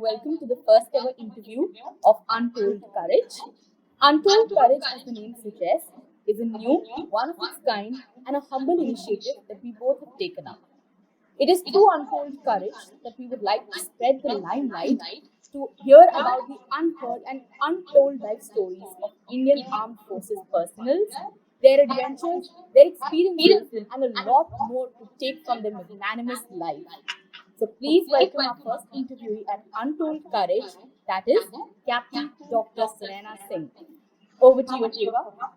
welcome to the first ever interview of Untold Courage. Untold Courage, as the name suggests, is a new, one of its kind, and a humble initiative that we both have taken up. It is through Untold Courage that we would like to spread the limelight to hear about the unheard and untold life stories of Indian Armed Forces personnel, their adventures, their experiences, and a lot more to take from their magnanimous life. So please welcome our first interviewee at Untold Courage, that is Captain Dr. Sunaina Singh. Over to you, Purva.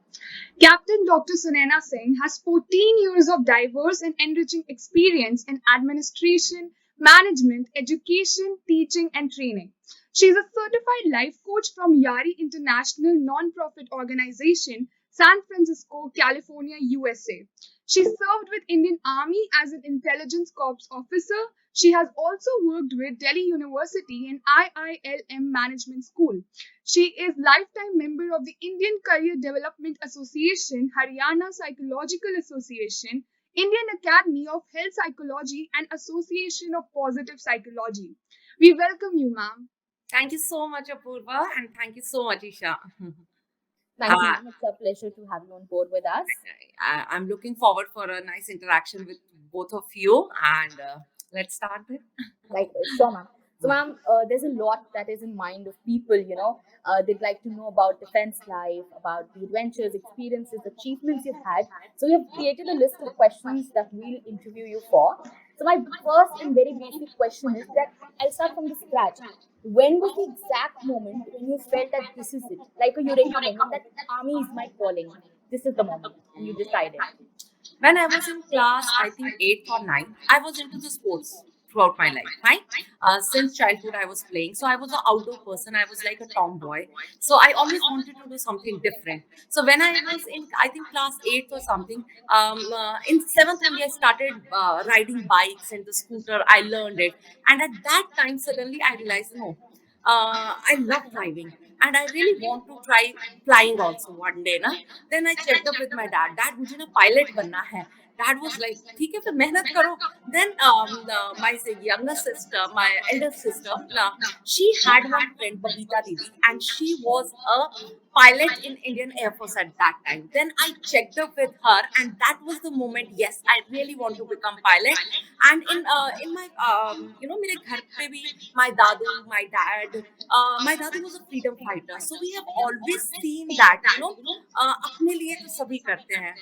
Captain Dr. Sunaina Singh has 14 years of diverse and enriching experience in administration, management, education, teaching, and training. She is a certified life coach from Yari International non-profit organization, San Francisco, California, USA. She served with Indian Army as an intelligence corps officer. She has also worked with Delhi University and IILM Management School. She is lifetime member of the Indian Career Development Association, Haryana Psychological Association, Indian Academy of Health Psychology, and Association of Positive Psychology. We welcome you, ma'am. Thank you so much, Apurva, and thank you so much, Isha. Thank you, ma'am. It's a pleasure to have you on board with us. I'm looking forward for a nice interaction with both of you, and let's start there. Likewise, sure, ma'am. So, ma'am, there's a lot that is in mind of people, they'd like to know about defense life, about the adventures, experiences, achievements you've had. So, we have created a list of questions that we'll interview you for. So, my first and very basic question is that I'll start from the scratch. When was the exact moment when you felt that this is it? Like a eureka moment, that army is my calling. This is the moment, and you decided. When I was in class, I think 8th or 9th, I was into the sports throughout my life, right? Since childhood, I was playing. So I was an outdoor person. I was like a tomboy. So I always wanted to do something different. So when I was in, I think class 8th or something, in 7th only, I started riding bikes and the scooter. I learned it. And at that time, suddenly I realized, no, I love driving. And I really want to try flying also one day, na? Then I checked up with my dad. Dad, मुझे ना pilot बनना है. Dad was like, ठीक है फिर मेहनत करो. Then my younger sister, my elder sister, she had one friend, Babita Didi, and she was a pilot in Indian Air Force at that time. Then I checked up with her, and that was the moment. Yes, I really want to become pilot. And in my मेरे घर पे भी my dadu, my dadu was a freedom fighter. So we have always seen that, अपने लिए तो सभी करते हैं.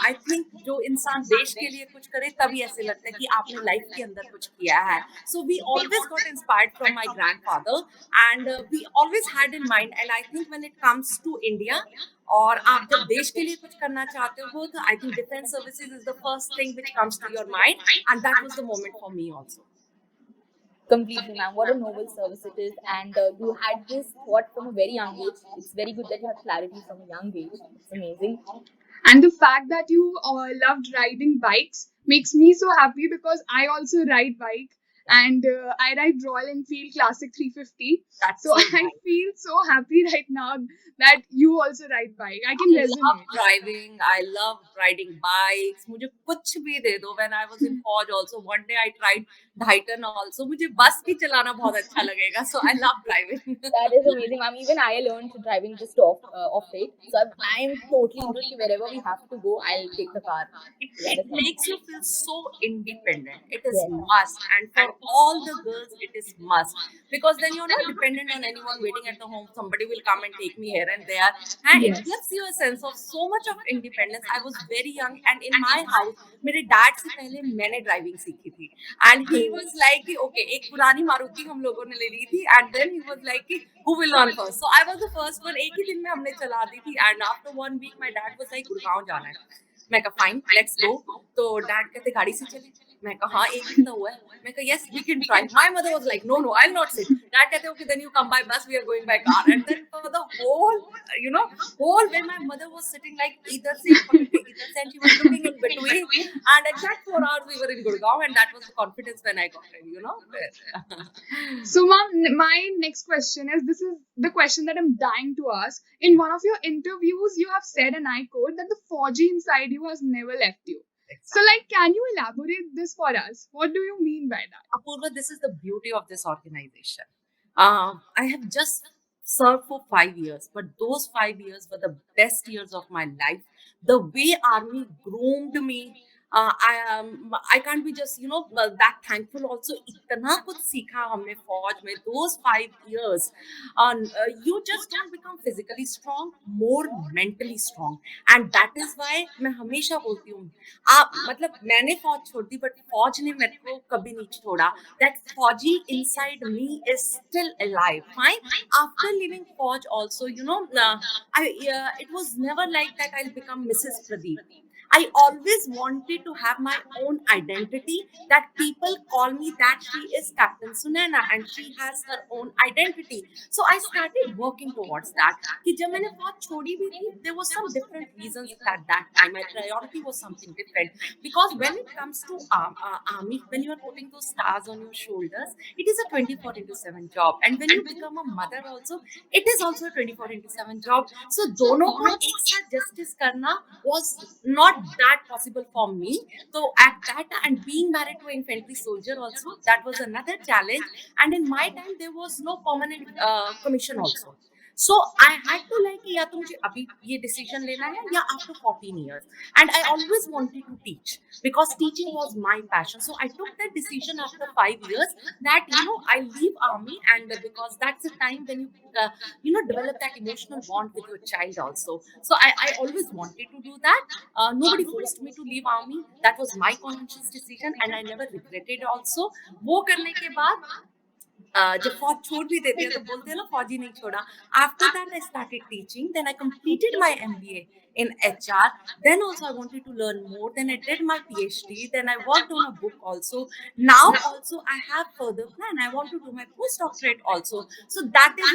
I think जो इंसान देश के लिए कुछ करे तभी ऐसे लगता है कि आपने लाइफ के अंदर कुछ किया है. So we always got inspired from my grandfather, and we always had in mind. And I think when it comes to India, और आप जब देश के लिए कुछ करना चाहते हो तो I think defense services is the first thing which comes to your mind, and that was the moment for me also. Completely, ma'am. What a noble service it is. And you had this thought from a very young age. It's very good that you had clarity from a young age. It's amazing. And the fact that you loved riding bikes makes me so happy because I also ride bike. And I ride Royal Enfield Classic 350. So I feel so happy right now that you also ride bike. I can resonate. I love driving. I love riding bikes. मुझे कुछ भी दे दो. When I was in Fauj also, one day I tried Dayton also. मुझे बस भी चलाना बहुत अच्छा लगेगा. So I love driving. That is amazing, ma'am. Even I learned driving just off it. So I'm totally into it. Wherever we have to go, I'll take the car. It makes you feel so independent. It is must, and for all the girls, it is must, because then you're not dependent on anyone waiting at the home. Somebody will come and take me here and there, and it gives you a sense of so much of independence. I was very young, and in my house, मेरे dad से पहले मैंने driving सीखी थी, and he was like, okay, एक पुरानी मारुति हम लोगों ने ले ली थी, and then he was like, who will learn first? So I was the first one. एक ही दिन में हमने चला दी थी, and after 1 week, my dad was like, Gurgaon जाना है. मैं कहा फाइन लेट्स गो. तो डैड कहते गाड़ी से चले. मैं कहा हाँ एक दिन तो हुआ है. मैं कहा yes we can try. My mother was like no I will not sit. Dad कहते okay then you come by bus we are going by car. And then for the whole when my mother was sitting like either side and she was looking in between, and exact 4 hours we were in Gurgaon, and that was the confidence when I got it. So ma'am, my next question is, this is the question that I'm dying to ask. In one of your interviews you have said, and I quote, that the Fauji inside you has never left you. Exactly. So like, can you elaborate this for us? What do you mean by that? Apurva, this is the beauty of this organization. I have just served for 5 years, but those 5 years were the best years of my life. The way army groomed me, I can't be just that thankful. Also, इतना कुछ सीखा हमने फौज में. Those 5 years, you just don't become physically strong, more mentally strong, and that is why मैं हमेशा बोलती हूँ, आप मतलब मैंने फौज छोड़ दी, बट फौज ने मेरे को कभी नहीं छोड़ा. That Fauji inside me is still alive. Fine. After leaving Fauj, also, it was never like that I'll become Mrs. Pradeep. I always wanted to have my own identity, that people call me that she is Captain Sunaina and she has her own identity. So I started working towards that. कि जब मैंने फौज छोड़ी भी थी, there was some different reasons at that time. My priority was something different, because when it comes to army, when you are putting those stars on your shoulders, it is a 24/7 job, and when you become a mother also, it is also a 24/7 job. So दोनों को एक साथ justice करना was not that possible for me. So at that, and being married to an infantry soldier also, that was another challenge. And in my time, there was no permanent commission also. So I had to like कि या तो मुझे अभी ये decision लेना है या after 14 years. And I always wanted to teach, because teaching was my passion. So I took that decision after 5 years that I leave army, and because that's the time when you develop that emotional bond with your child also. So I always wanted to do that. Nobody forced me to leave army. That was my conscious decision, and I never regretted also. वो करने के बाद जब फौज छोड़ भी देते हैं तो बोलते हैं ना फौजी नहीं छोड़ा. After that I started teaching, then I completed my MBA in HR. Then also I wanted to learn more, then I did my PhD, then I worked on a book also. Now also I have further plan, I want to do my postdoctorate also. So that is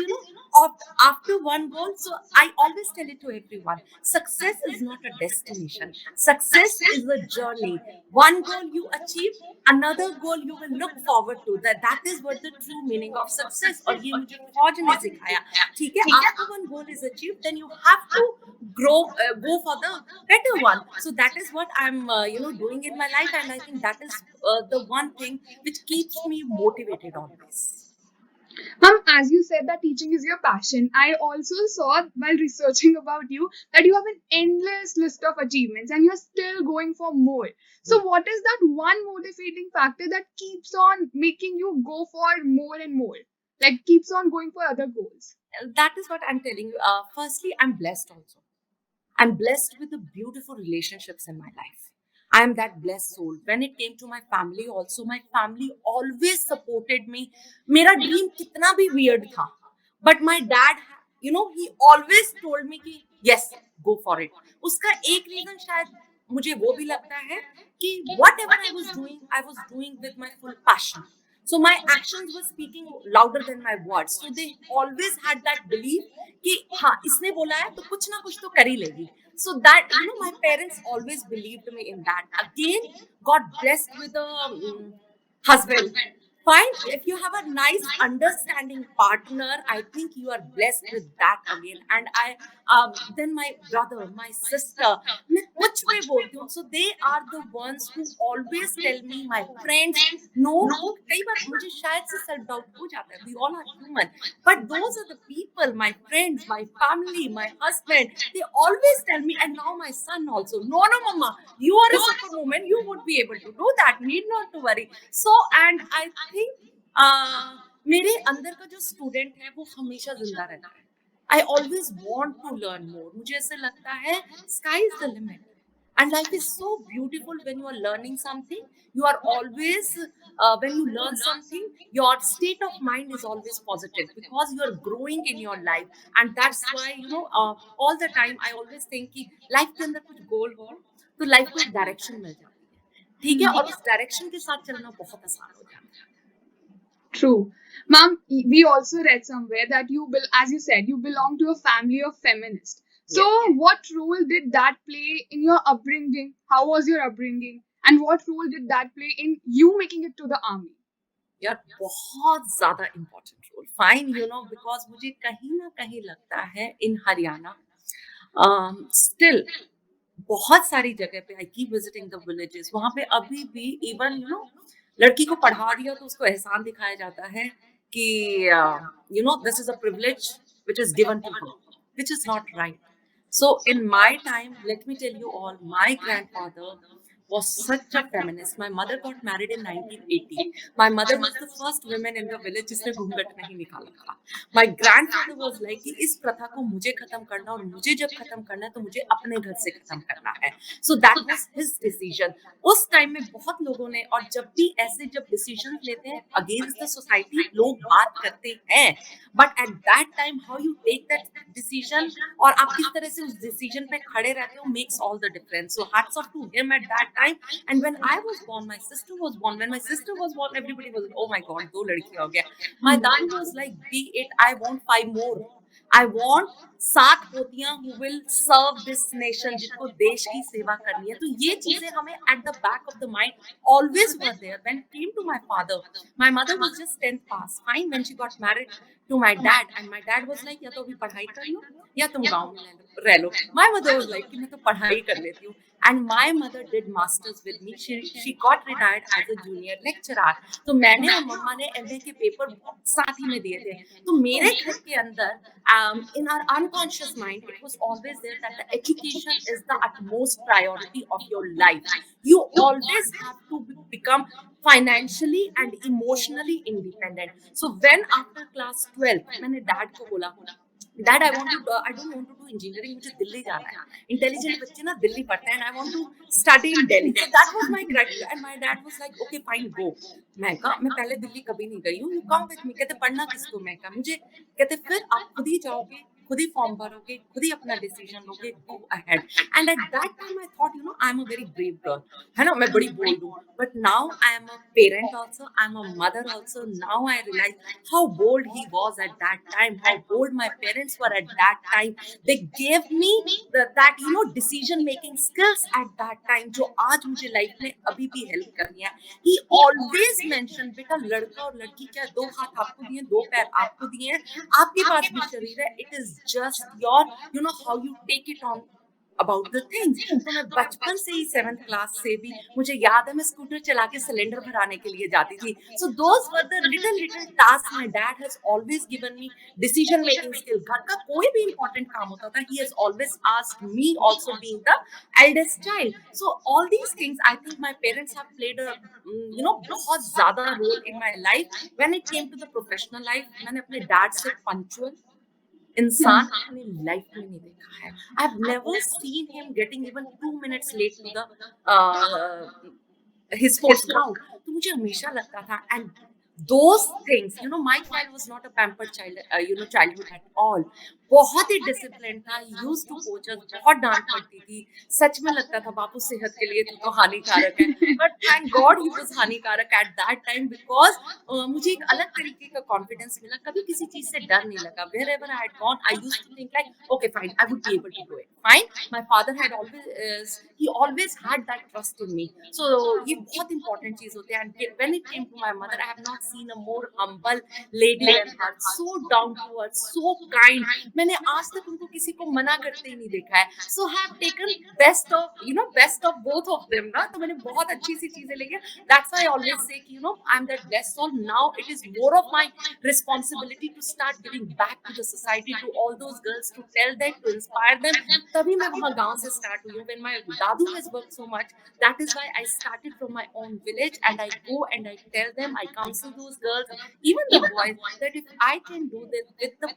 after one goal. So I always tell it to everyone, success is not a destination, success is a journey. One goal you achieve, another goal you will look forward to. That is what the true meaning of success. और ये मुझे फौज ने सिखाया. ठीक है, after one goal is achieved, then you have to grow, go for the better one. So that is what I'm doing in my life, and I think that is the one thing which keeps me motivated always. Ma'am, as you said that teaching is your passion, I also saw while researching about you that you have an endless list of achievements and you're still going for more. So, what is that one motivating factor that keeps on making you go for more and more? Like, keeps on going for other goals? That is what I'm telling you. Firstly, I'm blessed also. I'm blessed with the beautiful relationships in my life. I am that blessed soul. When it came to my family also, my family always supported me. मेरा dream कितना भी weird था, but my dad, he always told me कि yes, go for it. उसका एक reason शायद मुझे वो भी लगता है कि whatever I was doing with my full passion. So my actions were speaking louder than my words. So they always had that belief कि हाँ इसने बोला है तो कुछ ना कुछ तो कर ही लेगी. So that my parents always believed me in that. Again, got blessed with a husband. Fine, if you have a nice understanding partner, I think you are blessed with that again. And then my brother, my sister, मैं कुछ भी बोलती हूँ. So they are the ones who always tell me, my friends. No, कई बार मुझे शायद से self doubt हो जाता है. We all are human, but those are the people, my friends, my family, my husband. They always tell me, and now my son also. No, mama, you are a superwoman. You would be able to do that. Need not to worry. So, and I think मेरे अंदर का जो student है वो हमेशा जिंदा रहता है. I always want to learn more. मुझे ऐसे लगता है sky is the limit. And life is so beautiful when you are learning something. You are always, when you learn something, your state of mind is always positive because you are growing in your life. And that's why, all the time I always think कि life के अंदर कुछ goal हो तो life को एक direction मिल जाती है. ठीक है, और उस direction के साथ चलना बहुत आसान हो जाता है. True. Ma'am, we also read somewhere that as you said, you belong to a family of feminists. So, what role did that play in your upbringing? How was your upbringing? And what role did that play in you making it to the army? यार बहुत ज्यादा important role. Fine, because मुझे कहीं ना कहीं लगता है इन Haryana still बहुत सारी जगह पे I keep visiting the villages. वहां पे अभी भी इवन लड़की को पढ़ा दिया तो उसको एहसान दिखाया जाता है कि this is a privilege which is given to her, which is not right. So in my time, let me tell you all, my grandfather was such a feminist. My mother got married in 1980. My mother was the first woman in the village जिसने घूंघट नहीं निकाला था. My grandfather was like कि इस प्रथा को मुझे खत्म करना, और मुझे जब खत्म करना है तो मुझे अपने घर से खत्म करना है. So that was his decision. उस टाइम में बहुत लोगों ने, और जब भी ऐसे जब डिसीजन लेते हैं अगेंस्ट द सोसाइटी, लोग बात करते हैं, but at that time how you take that decision और आप किस तरह से उस डिसीजन पे खड़े रहते हो makes all the difference. So hats off to him at that time. And when I was born, my sister was born. When my sister was born, everybody was oh my god, दो लड़कियां हो गया. My दादू was like be it, I want 5 more. I want 7 पोतियां who will serve this nation, जिनको देश की सेवा करनी है. तो ये चीजें हमें at the back of the mind always were there. When came to my father, my mother was just 10th pass, fine, when she got married to my dad, and my dad was like या तो अभी पढ़ाई कर लो या तुम गांव में रह लो. माय मदर वाज लाइक कि मैं तो पढ़ाई कर लेती हूँ. And my mother did masters with me. She got retired as a junior lecturer. तो मैंने और मम्मा ने एमए के पेपर साथ ही में दिए थे. तो मेरे घर के अंदर, in our unconscious mind, it was always there that the education is the utmost priority of your life. You always have to become financially and emotionally independent. So when after class 12 मैंने dad को बोला, dad I don't want to do engineering, मुझे दिल्ली जाना है. Intelligent बच्चे ना दिल्ली पढ़ते हैं, and I want to study in Delhi. So that was my criteria. And my dad was like okay fine go. मैं कहा मैं पहले दिल्ली कभी नहीं गई हूँ, यू कम विद मी. कहते पढ़ना किसको? मैं कहा मुझे. कहते फिर आप खुद ही जाओगे, खुद ही फॉर्म भरोगे, खुद ही अपना डिसीजन लोगे, go ahead. And at that time I thought I am a very brave girl, है ना, मैं बड़ी बोल्ड हूँ. But now I am a parent also, I am a mother also. Now I realize how bold he was at that time, how bold my parents were at that time. They gave me that decision making skills at that time, जो आज मुझे life में अभी भी help करनी है. He always mentioned, बेटा लड़का और लड़की क्या दो हाथ आपको दिए, दो पैर आपको दिए हैं, आपके पास भी शरीर है. It is just your how you take it on about the things. तो मैं बचपन से ही 7th क्लास से भी, मुझे याद है मैं स्कूटर चला के सिलेंडर भराने के लिए जाती थी. So those were the little little task my dad has always given me. Decision making skill, घर का कोई भी इंपॉर्टेंट काम होता था, he has always asked me, also being the eldest child. So all these things I think my parents have played a बहुत ज्यादा role in my life. When it came to the professional life, मैंने अपने dad से punctual इंसान अपनी life में नहीं देखा है. I have never seen him getting even 2 minutes late to the his sports ground. तो मुझे हमेशा लगता था. एंड those things, my child was not a pampered child, childhood at all. बहुत ही डिसिप्लिन था. यूज्ड टू कोच अस, बहुत डांट पड़ती थी. सच में लगता था बापू सेहत के लिए तो हानिकारक है, but thank God he was हानिकारक एट दैट टाइम, बिकॉज मुझे एक अलग तरीके का कॉन्फिडेंस मिला. कभी किसी चीज से डर नहीं लगा. wherever I had gone, I used to think like okay fine, I would be able to do it. Fine, my father had always he always had that trust in me. So ये बहुत important चीज होती है. And when it came to my mother, I have not seen a more humble lady than her. So down to earth, so kind. मैंने आज तक उनको किसी को मना करते ही नहीं देखा है. So have taken best of both of them ना. तो मैंने बहुत अच्छी सी चीजें लेके. That's why I always say कि I'm that blessed soul. Now it is more of my responsibility to start giving back to the society, to all those girls, to tell them, to inspire them. तभी मैं वहाँ गांव से start हुई हूँ. When my dadu has worked so much, that is why I started from my own village, and I go and I tell them, I counsel those girls, even the boys, that if I can do this with the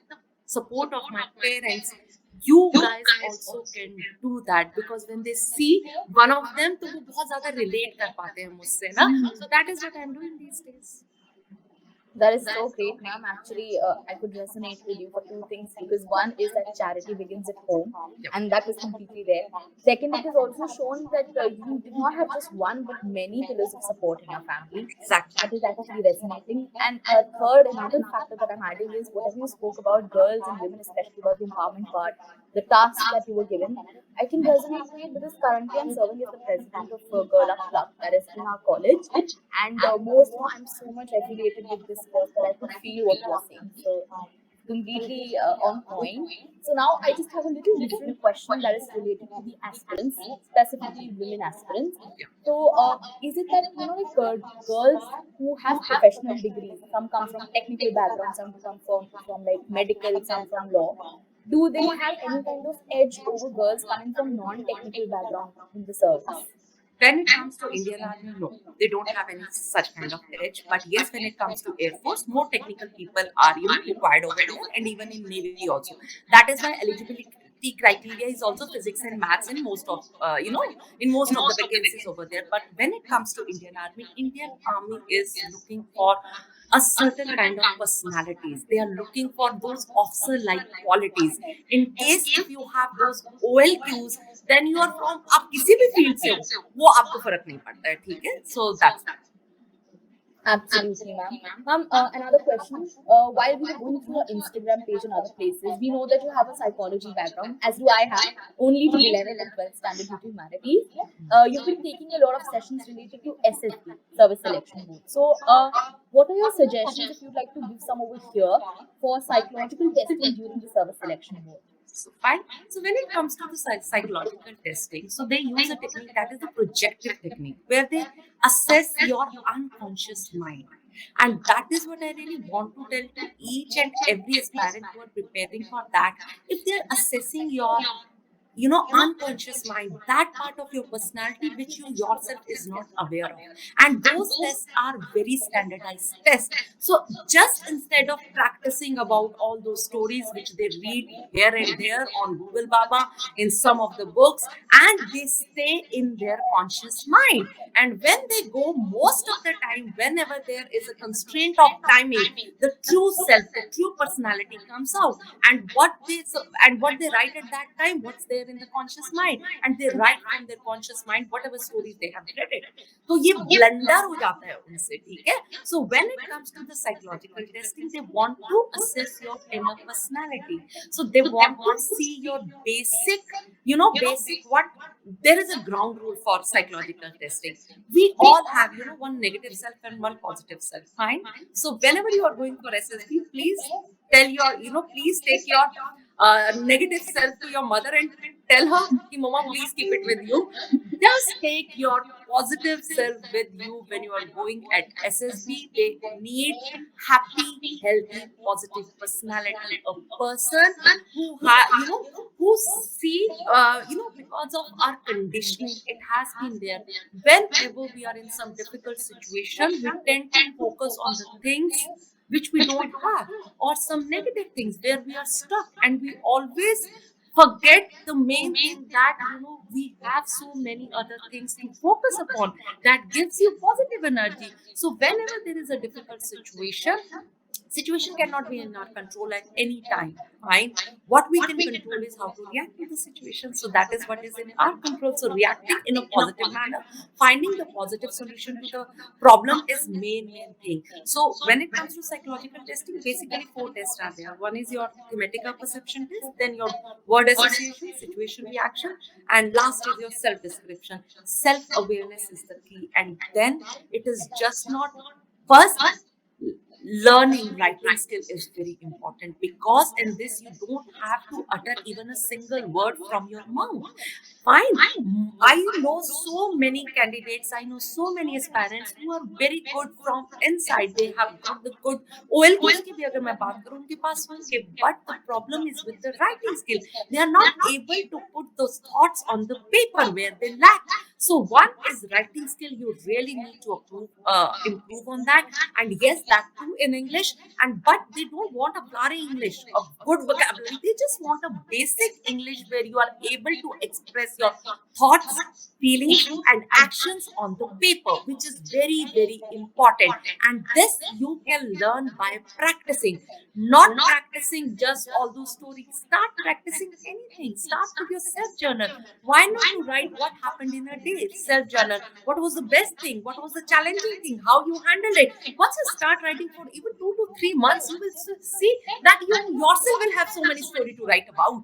support of my parents, you guys also can do that. Because when they see one of them, तो वो बहुत ज़्यादा relate कर पाते हैं मुझसे ना. So that is what I'm doing these days. That is so great, ma'am. Actually, I could resonate with you for two things, because one is that charity begins at home, Yep. and that is completely there. Second, it is also shown that you did not have just one but many pillars of support in your family. Exactly. That is actually resonating. And third, another factor that I'm adding is whatever you spoke about girls and women, especially about the empowerment part, the tasks that you were given, I can resonate with, because currently I'm serving as the president of Girl Up Club, that is in our college. And more so, I'm so much affiliated with this course that I could feel what you are saying. So completely on point. So now I just have a little different question that is related to the aspirants, specifically women aspirants. So is it that like girls who have professional degrees, some come from technical background, some come from like medical, some from law. Do they have any kind of edge over girls coming from non-technical background in the service? When it comes to Indian Army, no, they don't have any such kind of edge. But yes, when it comes to Air Force, more technical people are required over there, and even in Navy also. That is why eligibility criteria is also physics and maths in most of in most of the vacancies over there. But when it comes to Indian Army is looking for a certain kind of personalities. They are looking for those officer-like qualities. In case if you have those OLQs, then you are from आप किसी भी field से हो वो आपको फर्क नहीं पड़ता है ठीक है so that's that. Absolutely, ma'am. Ma'am, another question. While we were going through your Instagram page and other places, we know that you have a psychology background, as do I have, only till 11th and 12th standard due to humanities. You've been taking a lot of sessions related to SSB, Service Selection Board. So, what are your suggestions if you'd like to give some over here for psychological testing during the Service Selection Board? So fine. So when it comes to the psychological testing, so they use a technique that is the projective technique, where they assess your unconscious mind. And that is what I really want to tell to each and every aspirant who are preparing for that. If they're assessing your unconscious mind, that part of your personality which you yourself is not aware of, and those tests are very standardized tests. So just instead of practicing about all those stories which they read here and there on Google Baba, in some of the books, and they stay in their conscious mind, and when they go most of the time, whenever there is a constraint of timing, the true self, the true personality comes out, and what they write at that time, what's there in the conscious mind, and they write from their conscious mind whatever stories they have read it. तो ये blender हो जाता है उनसे, ठीक है? So when it comes to the psychological testing, they want to assess your inner personality. So they want to see your basic what there is a ground rule for psychological testing. We all have one negative self and one positive self. Fine. So whenever you are going for SSB, please tell please take your negative self to your mother and tell her, Mama, please keep it with you. Just take your positive self with you when you are going at SSB. They need happy, healthy, positive personality. A person who see, because of our conditioning, it has been there. Whenever we are in some difficult situation, we tend to focus on the things which we don't have, or some negative things where we are stuck, and we always forget the main thing that we have so many other things to focus upon that gives you positive energy. So whenever there is a difficult situation cannot be in our control at any time. Fine. What we can control is how to react to the situation. So that is what is in our control. So reacting in a positive manner, finding the positive solution to the problem is main thing. So when it comes to psychological testing, basically 4 tests are there. One is your thematic perception test, then your word association, situation reaction, and last is your self description. Self awareness is the key, and then it is just not first. Learning writing skill is very important, because in this you don't have to utter even a single word from your mouth. Fine. I know so many candidates, I know so many aspirants who are very good from inside. They have got the good OLQs की भी अगर मैं बात करूं उनके पास होंगे, but the problem is with the writing skill. They are not able to put those thoughts on the paper where they lack. So one is writing skill. You really need to improve on that, and yes, that too in English. And but they don't want a blurry English, a good vocabulary. They just want a basic English where you are able to express your thoughts, feelings, and actions on the paper, which is very important. And this you can learn by practicing, not practicing just all those stories. Start practicing anything. Start with your self journal. Why not to write what happened in a day? Self journal. What was the best thing? What was the challenging thing? How you handled it? Once you start writing for even 2 to 3 months, you will see that you yourself will have so many stories to write about.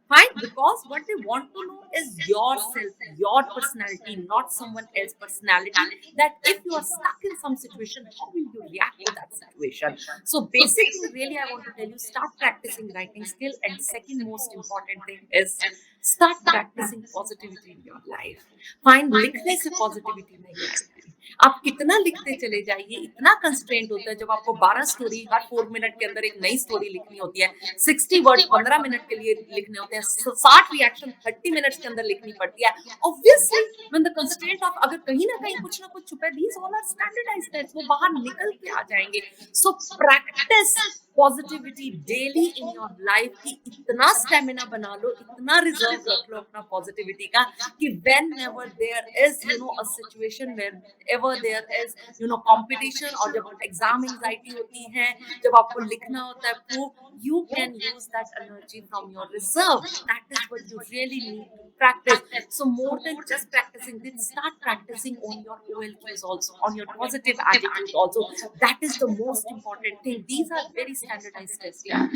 Fine, because what they want to know is yourself, your personality, not someone else's personality. That if you are stuck in some situation, how will you react to that situation? So, basic thing really I want to tell you, start practicing writing skill, and second most important thing is start practicing positivity in your life. Fine, लिखने से positivity नहीं आएगी. आप कितना लिखते चले जाइए, इतना कंस्ट्रेंट होता है जब आपको 12 स्टोरी हर 4 मिनट के अंदर एक नई स्टोरी लिखनी होती है, 60 वर्ड 15 मिनट के लिए लिखने होते हैं, 60 रिएक्शन 30 मिनट्स के अंदर लिखनी पड़ती है. Obviously when the constraint of अगर कहीं ना कुछ छुपा है, these all are standardized test, वो बाहर निकल के आ जाएंगे. So practice positivity daily in your life की. इतना स्टेमिना बना लो, इतना रिजर्व रख लो अपना पॉजिटिविटी का कि whenever there is a situation wherever there is competition, और जब एग्जाम एंजाइटी होती है, जब आपको लिखना होता है proof, you can use that energy from your reserve. That is what you really need to practice. So more than just practicing, then start practicing on your OLQs also, on your positive attitude also. That is the most important thing. These are very standardized tests. Yeah.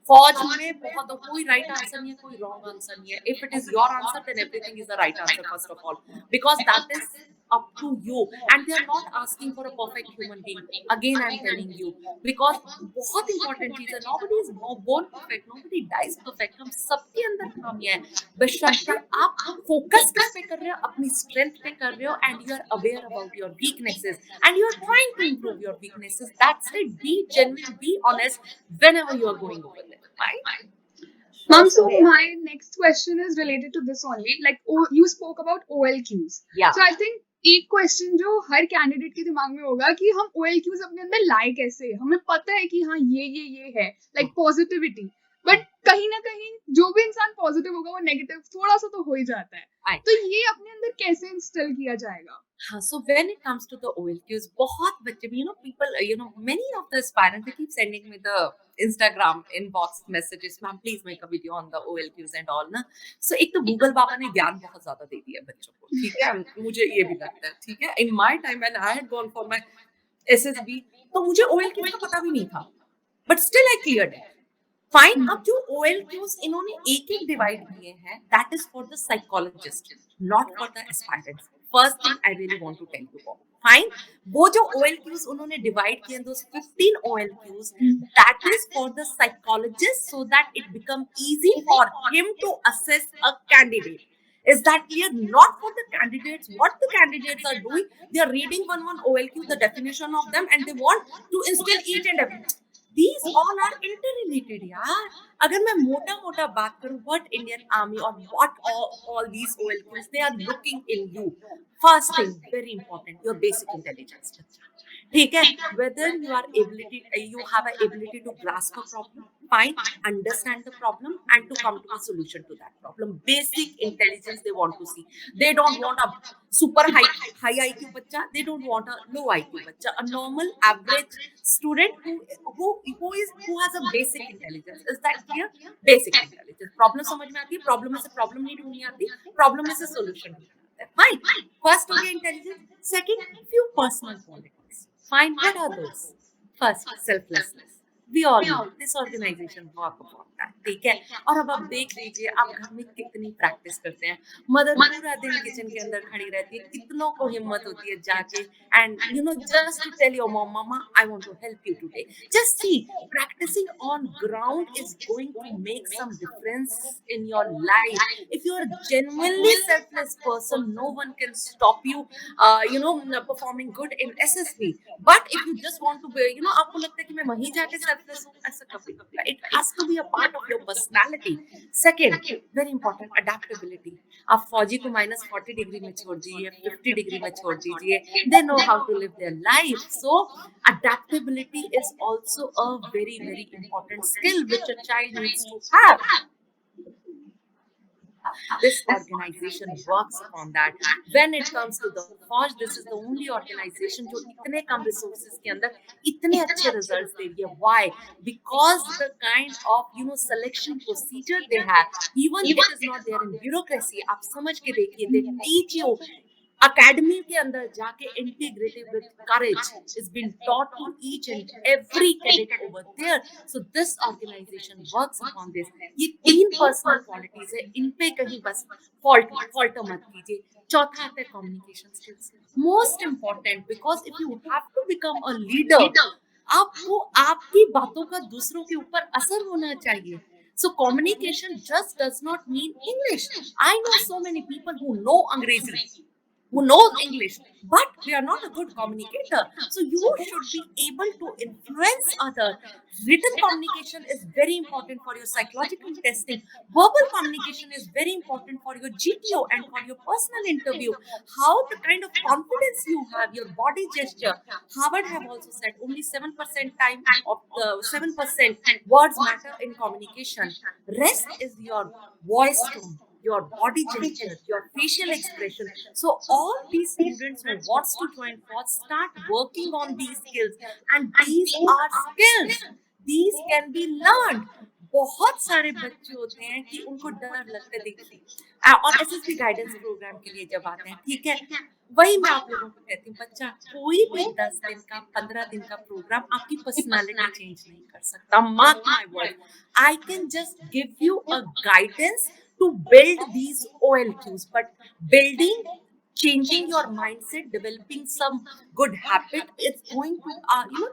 फौज में बहुत कोई right answer नहीं है, कोई wrong answer नहीं है. If it is your answer then everything is the right answer first of all, because that is up to you, and they are not asking for a perfect human being. Again I'm telling you, because बहुत important चीज है, nobody is born perfect, nobody dies perfect. हम सबके अंदर खामियां हैं, बशर्ते आप फोकस किस पे कर रहे हो, अपनी स्ट्रेंथ पे कर रहे हो, and you are aware about your weaknesses and you are trying to improve your weaknesses. That's it. Be genuine, be honest whenever you are going over there. Right? Mom, so my next question is related to this only. Like, you spoke about OLQs. Yeah. So I think एक question जो हर candidate के दिमाग में होगा कि हम OLQs अपने अंदर लाए कैसे. हमें पता है कि हाँ ये है, लाइक पॉजिटिविटी, बट कहीं ना कहीं जो भी इंसान पॉजिटिव होगा वो नेगेटिव थोड़ा सा तो हो ही जाता है. तो ये अपने अंदर कैसे इंस्टॉल किया जाएगा? So when it comes to the OLQs, बहुत बच्चे, people, many of the aspirants, they keep sending me the Instagram inbox messages, ma'am please make a video on the OLQs and all ना. So एक तो Google बाबा ने ज्ञान बहुत ज्यादा दे दिया बच्चों को, ठीक है, मुझे ये भी लगता है, ठीक है. In my time when I had gone for my SSB, तो मुझे OLQs का पता भी नहीं था, but still I cleared it. Fine. अब जो OLQs इन्होंने एक एक डिवाइड किए हैं, that is for the psychologist, not for the aspirants. First thing I really want to tell you all. Fine, वो जो OLQs उन्होंने डिवाइड किए, those 15 OLQs, that is for the psychologist, so that it become easy for him to assess a candidate. Is that clear? Not for the candidates. What the candidates are doing, they are reading one OLQ, the definition of them, and they want to instill each and every. These all are interrelated, यार. अगर मैं मोटा बात करूं, what Indian Army or what all these OLQs, they are looking in you. First thing, very important, your basic intelligence. ठीक है, whether you have an ability to grasp a problem, fine, understand the problem and to come to a solution to that problem. Basic intelligence they want to see. They don't want a super high IQ बच्चा, they don't want a low IQ बच्चा. A normal average student who has a basic intelligence. Is that clear? Basic intelligence. Problem समझ में आती है, problem में से problem नहीं ढूंढनी आती, problem में से solution ढूंढना आता है. Fine. First हो गया intelligence. Second, few personal qualities. Fine, what are those? First, selflessness. We all know this organization work upon that. ठीक है, और अब आप देख लीजिए, आप घर में कितनी प्रैक्टिस करते हैं. मदर पूरा दिन किचन के अंदर खड़ी रहती है, कितनों को हिम्मत होती है जाके and just to tell your mom, mama, I want to help you today. Just see, practicing on ground is going to make some difference in your life. If you are a genuinely selfless person, no one can stop you performing good in SSB. But if you just want to be, आपको लगता है कि मैं वहीं जाके selfless हूँ, ऐसा कभी नहीं. It has to be a part of your personality. Second, very important, adaptability. आप फौजी को -40 डिग्री में छोड़ दीजिए, 50 डिग्री में छोड़ दीजिए, they know how to live their life. So adaptability is also a very, very important skill which a child needs to have. This organization works upon that. When it comes to the Fauj, this is the only organization जो इतने कम resources के अंदर इतने अच्छे results दे रही है. Why? Because the kind of selection procedure they have, even it is not there in bureaucracy. आप समझ के देखिए, they teach you academy के अंदर जाके integrative with courage is being taught to each and every cadet over there. So this organization works upon this. ये तीन personal qualities है, इन पे कहीं बस फॉल्ट मत कीजिए. चौथा आता है communication skills, most important, because if you have to become a leader, आपको आपकी बातों का दूसरों के ऊपर असर होना चाहिए. So communication just does not mean English. I know so many people who know Angrezi, who knows English, but they are not a good communicator. So you should be able to influence others. Written communication is very important for your psychological testing. Verbal communication is very important for your GTO and for your personal interview. How the kind of confidence you have, your body gesture. Harvard have also said only 7% time of the 7% words matter in communication. Rest is your voice tone, your body gesture, your facial expression. So all these students who wants to join force start working on these skills, and these are skills. These can be learned. बहुत सारे बच्चे होते हैं कि उनको डर लगता है. देखिए और एसएसबी गाइडेंस प्रोग्राम के लिए जब आते हैं, ठीक है, वही मैं आप लोगों को कहती हूँ, बच्चा कोई भी 10 दिन का 15 दिन का प्रोग्राम आपकी पर्सनालिटी चेंज नहीं कर सकता. Mark my word. I can just give you a guidance to build these OLQs, but building, changing your mindset, developing some good habit, it's going to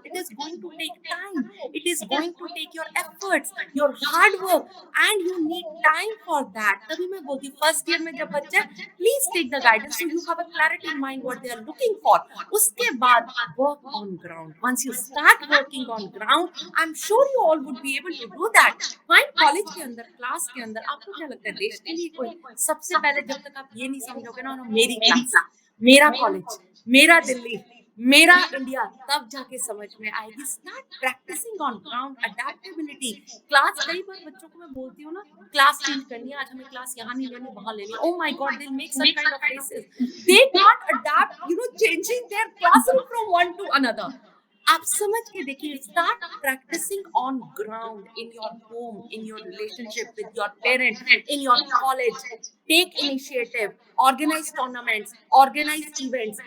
it is going to take time, it is going to take your efforts, your hard work, and you need time for that. तभी मैं बोलती हूँ first year में जब बच्चे, please take the guidance so you have a clarity in mind what they are looking for. उसके बाद work on ground. Once you start working on ground, I'm sure you all would be able to do that. Fine, college के अंदर, class के अंदर आपको क्या लगता है देश के लिए कोई, सबसे पहले जब तक आप ये नहीं समझोगे ना मेरी क्लास, मेरा कॉलेज, मेरा दिल्ली, मेरा इंडिया, तब जाके समझ में आएगी. Start practicing on ground adaptability. Class, कई बार बच्चों को मैं बोलती हूँ ना क्लास चेंज करनी है, आज हमें क्लास यहाँ नहीं लेनी वहां लेनी. Oh my god, they make such kind of faces. They can't adapt, changing their classroom from one to another. आप समझ के देखिए. Start practicing on ground, in your home, in your relationship with your parents, in your college. Take initiative, organize tournaments, organize events.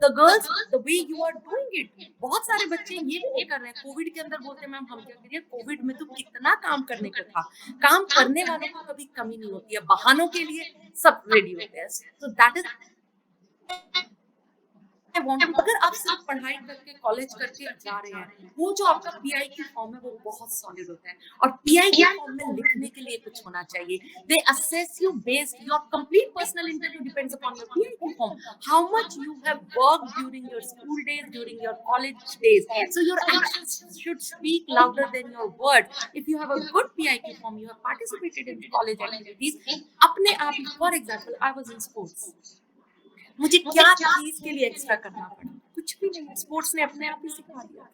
The girls, the way you are doing it, बहुत सारे बच्चे ये भी नहीं कर रहे हैं. कोविड के अंदर बोलते हैं मैम हम क्या करिए, कोविड में तो कितना काम करने को था. काम करने वालों को कभी कमी नहीं होती है, बहानों के लिए सब रेडी होते हैं. सो दैट इज अगर आप सिर्फ पढ़ाई करके कॉलेज करके जा रहे हैं, वो जो आपका पीआई की फॉर्म है वो बहुत सॉलिड होता है. और पीआई की फॉर्म में लिखने के लिए कुछ होना चाहिए. They assess you based, your complete personal interview depends upon your PI की form, how much you have worked during your school days, during your college days. So your actions should speak louder than your words. If you have a good PI की form, you have participated in college activities, अपने आप, for example I was in sports, मुझे क्या चीज के लिए extra करना पड़ा, कुछ भी नहीं. स्पोर्ट्स ने अपने आप ही सिखा दिया.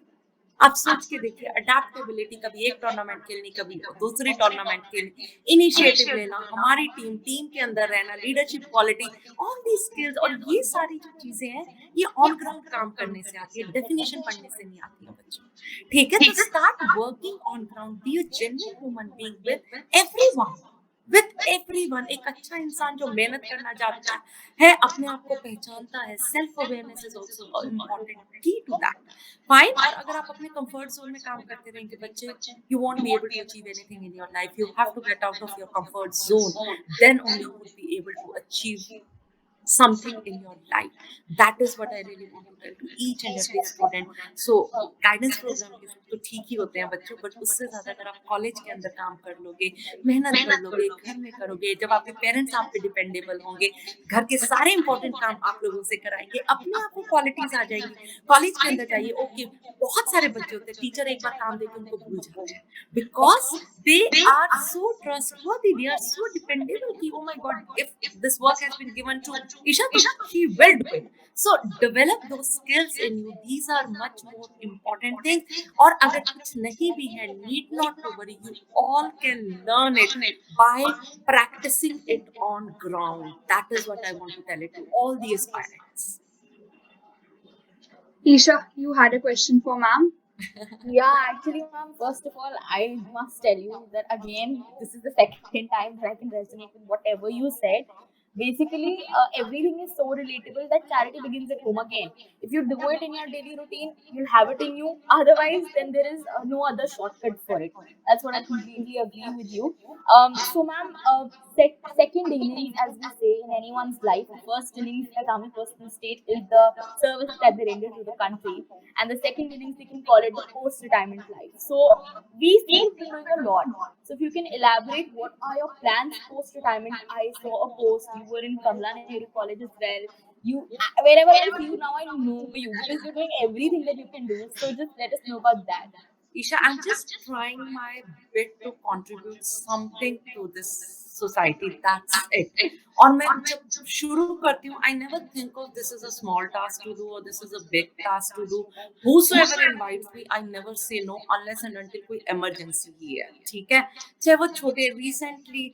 आप सोच के देखिए, अडेप्टेबिलिटी, कभी एक टूर्नामेंट खेलनी, कभी दूसरी टूर्नामेंट खेलनी, इनिशिएटिव लेना, हमारी टीम के अंदर रहना, leadership quality, all the skills. और ये सारी जो चीजें हैं ये ऑन ग्राउंड काम करने से आती है, डेफिनेशन पढ़ने से नहीं आती है बच्चों. ठीक है, तो start working on ground. Be a genuine human being with everyone, with everyone. एक अच्छा इंसान जो मेहनत करना चाहता है, अपने आप को पहचानता है. Self awareness is also important की टू दैट. फाइन. और अगर आप अपने कंफर्ट जोन में काम करते रहेंगे बच्चे, you won't be able to achieve anything in your life. You have to get out of your comfort zone, then only you will be able to achieve something in your life. That is what I really want to tell to each and every student. So guidance program के तो ठीक ही होते हैं बच्चों, but उससे ज्यादा अगर आप कॉलेज के अंदर काम कर लोगे, मेहनत कर लोगे, घर में करोगे, जब आपके पेरेंट्स आप पे डिपेंडेबल होंगे, घर के सारे इंपॉर्टेंट काम आप लोगों से कराएंगे, अपने आप को क्वालिटीज आ जाएंगी. कॉलेज के अंदर जाइए, ओके, बहुत सारे बच्चे होते हैं टीचर एक बार काम देके उनको भूल जाते हैं, because they are so trustworthy, they are so dependable ki, oh my god, if this work has been given to Isha, she will do it. So develop those skills in you. These are much more important things. और अगर कुछ नहीं भी है, need not to worry, you all can learn it by practicing it on ground. That is what I want to tell it to all the aspirants. Isha, you had a question for ma'am. Yeah, actually, ma'am, first of all, I must tell you that again, this is the second time that I can resonate with whatever you said, Basically, everything is so relatable that charity begins at home again. If you do it in your daily routine, you'll have it in you. Otherwise, then there is no other shortcut for it. That's what I completely agree with you. So, ma'am, second innings, as we say in anyone's life, the first innings that army personnel state is the service that they render to the country, and the second innings we can call it the post-retirement life. So, we see you've been doing a lot. So, if you can elaborate, what are your plans post-retirement? I saw a post. You were in Kamla Nehru College as well. You, wherever I see you now, I know you because you're doing everything that you can do. So, just let us know about that. Isha, I'm just trying my bit to contribute something to this society. That's it. और मैं जब शुरू करती हूँ, I never think of this is a small task to do or this is a big task to do. Whosoever invites me, I never say no unless and until कोई emergency ही है, ठीक है? चाहे वो छोटे recently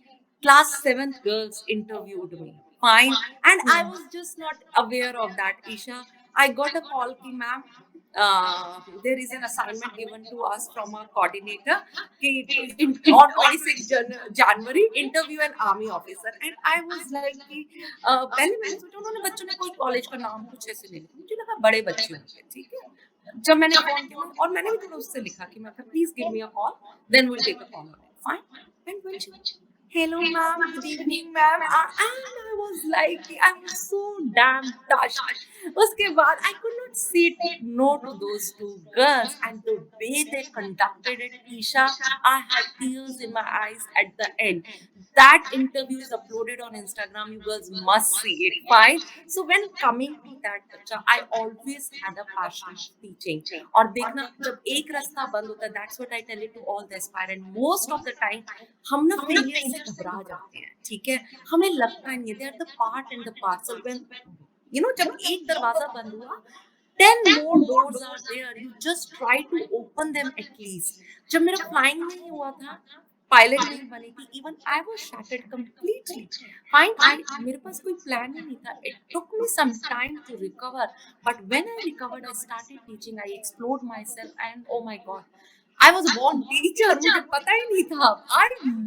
class 7th girls interviewed me. Fine, and I was just not aware of that, Isha. I got a call ki ma'am, there is an assignment given to us from our coordinator on 26 January interview an army officer, and I was like कि पहले मैंने सोचा उन्होंने बच्चों ने कोई college का नाम कुछ ऐसे नहीं लिखा, मुझे लगा बड़े बच्चे होंगे, ठीक है। जब मैंने फोन किया और मैंने भी थोड़ा उससे लिखा कि मैं please give me a call, then will take a call on it, fine. And when she, hello ma'am, good evening ma'am, and I was like, I was so damn touched. उसके बाद I could not say no to those two girls, and the way they conducted it, Isha, I had tears in my eyes at the end. That interview is uploaded on Instagram, you girls must see it, fine? So when coming to that बच्चा, I always had a passion of teaching. और देखना जब एक रास्ता बंद होता है, that's what I tell it to all the aspirant, most of the time हम ना फेलियर से घबरा जाते हैं, ठीक है, हमें लगता नहीं है, they are the part and the parcel. When you know जब एक दरवाजा बंद हुआ, 10 more doors are there, you just try to open them at least. जब मेरा फ्लाइंग नहीं हुआ था, पायलट नहीं बनी थी, even I was shattered completely, fine, I मेरे पास कोई प्लान ही नहीं था, it took me some time to recover, but when I recovered I started teaching, I explored myself, and oh my god, I was a born teacher, मुझे पता ही नहीं था, I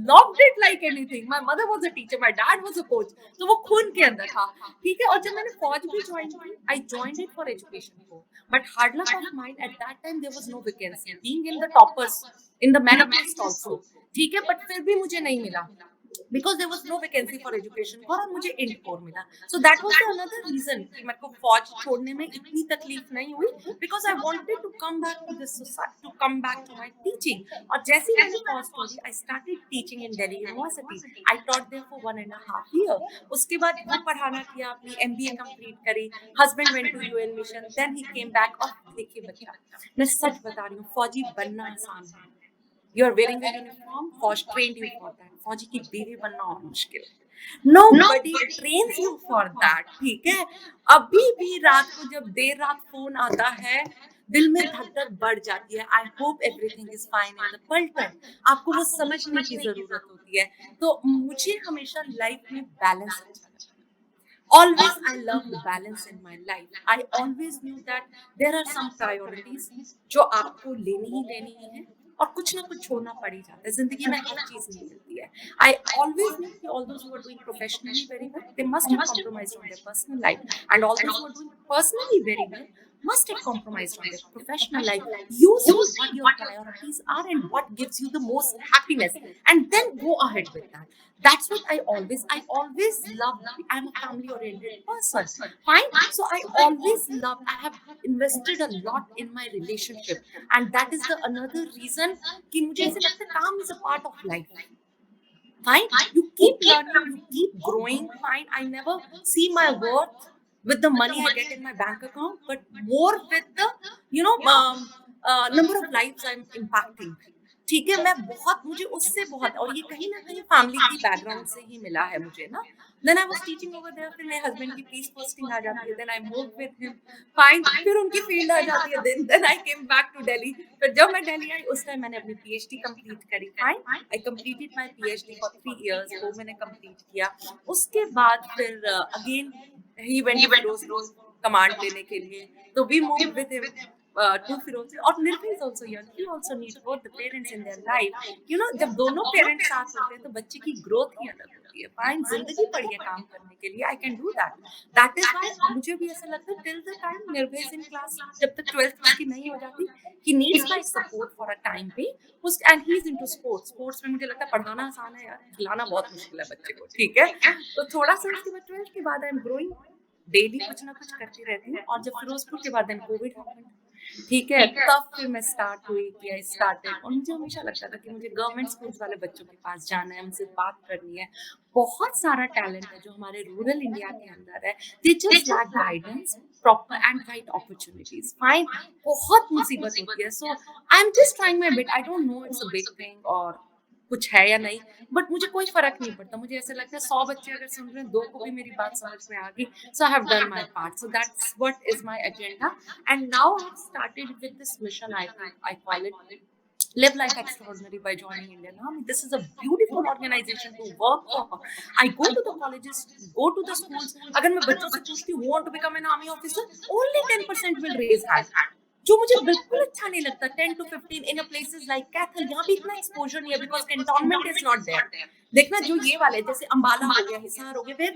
loved it like anything. My mother was a teacher, my dad was a coach, तो वो खून के अंदर था, ठीक है। और जब मैंने फौज भी ज्वाइन की, I joined it for education को, but hard luck of mine at that time there was no vacancy, being in the toppers, in the merit list also, ठीक है, but फिर भी मुझे नहीं मिला because there was no vacancy for education और मुझे इंट कोर मिला। So that was the another reason कि मेरे को फौज छोड़ने में इतनी तकलीफ नहीं हुई, because I wanted to come back to this society, to come back to my teaching. और जैसे ही मैंने फौज छोड़ी, I started teaching in Delhi University. I taught there for 1.5 years. उसके बाद वो पढ़ाना किया, अपनी MBA कंप्लीट करी, husband went to UN mission, then he came back। और देखिए बच्चा, मैं सच बता रही हूँ, फौजी बनना आसान है, you are wearing a uniform, फौज trained you for that, फौजी की बीवी बनना और मुश्किल है, nobody trains you for that, ठीक है। अभी भी रात को जब देर रात फोन आता है, दिल में धक धक बढ़ जाती है, I hope everything is fine in the पलटन, आपको वो समझने की जरूरत होती है। तो मुझे हमेशा लाइफ में बैलेंस अच्छा लगता है, always I loved balance in my life. I always knew that there are some priorities जो आपको लेनी ही लेनी है, और कुछ ना कुछ छोड़ना पड़ ही जाता है, जिंदगी में हर चीज नहीं मिलती है। I always knew कि all those who are doing professionally very well, they must have compromised on their personal life, and all those who are doing personally very well must have compromised on their professional life. You see what your priorities are and what gives you the most happiness, and then go ahead with that. That's what I always love. I'm a family oriented person, fine, so I always love, I have invested a lot in my relationship, and that is the another reason कि मुझे ऐसे लगता है काम is a part of life, fine, you keep learning, you keep growing, fine, I never see my worth with the money I get in my bank account, but more with the number of lives I'm impacting, ठीक है। मैं बहुत, मुझे उससे बहुत, और ये कहीं ना कहीं फैमिली की बैकग्राउंड से ही मिला है मुझे ना। Then I was teaching over there, फिर मेरे हस्बैंड की पीस पोस्टिंग आ जाती है, then I move with him, fine, फिर उनकी फील्ड आ जाती है, then I came back to Delhi. फिर जब मैं दिल्ली आई, उस टाइम मैंने अपनी पीएचडी कंप्लीट करी, fine, I completed my PhD for 3 years, वो मैंने कंप्लीट किया। उसके बाद फिर again he went to command लेने के लिए, तो we move with him. to Firoze, और निर्भय is also young. He also needs both the parents in their life. जब दोनों पेरेंट्स साथ होते हैं तो बच्चे की ग्रोथ ही अलग होती है. फाइन, जिंदगी पड़ी है काम करने के लिए. I can do that. That is why मुझे भी ऐसा लगता है टिल द टाइम निर्भय इन क्लास, जब तक 12th उसकी नहीं हो जाती, he needs my support for a time पे. And he is into sports. Sports में मुझे लगता है पढ़ाना आसान है यार, खिलाना बहुत मुश्किल है बच्चे को. ठीक है, तो थोड़ा सा उसके बाद 12th के बाद आई एम ग्रोइंग, डेली कुछ ना कुछ करती रहती हूँ. और जब फिरोजपुर के बाद देन कोविड हैपेंड. ठीक है, तब फिर मैं स्टार्ट हुई कि आई स्टार्टेड. और मुझे हमेशा लगता था कि मुझे गवर्नमेंट स्कूल्स वाले बच्चों के पास जाना है, उनसे बात करनी है. बहुत सारा टैलेंट है जो हमारे रूरल इंडिया के अंदर है. They just lack guidance, proper and right opportunities. Fine, बहुत मुसीबत होती है. So I am just trying my bit. I don't know it's a big thing और कुछ है या नहीं, बट मुझे कोई फर्क नहीं पड़ता. मुझे ऐसा लगता है 100 बच्चे अगर सुन रहे हैं, 2 को भी मेरी बात समझ में आ गई. So I have done my part. So that's what is my agenda. And now I have started with this mission. I call it live life extraordinary by joining Indian Army. This is a beautiful organization to work for. I go to the colleges, go to the schools. अगर मैं बच्चों से पूछती हूँ, want to become an army officer, only 10% will raise hand. जो मुझे बिल्कुल अच्छा नहीं लगता. 10 to 15 in places like Kaithal, यहाँ भी इतना एक्सपोजर नहीं है because cantonment is not there. देखना, जो ये वाले जैसे अंबाला हो गया, हिसार हो गया, where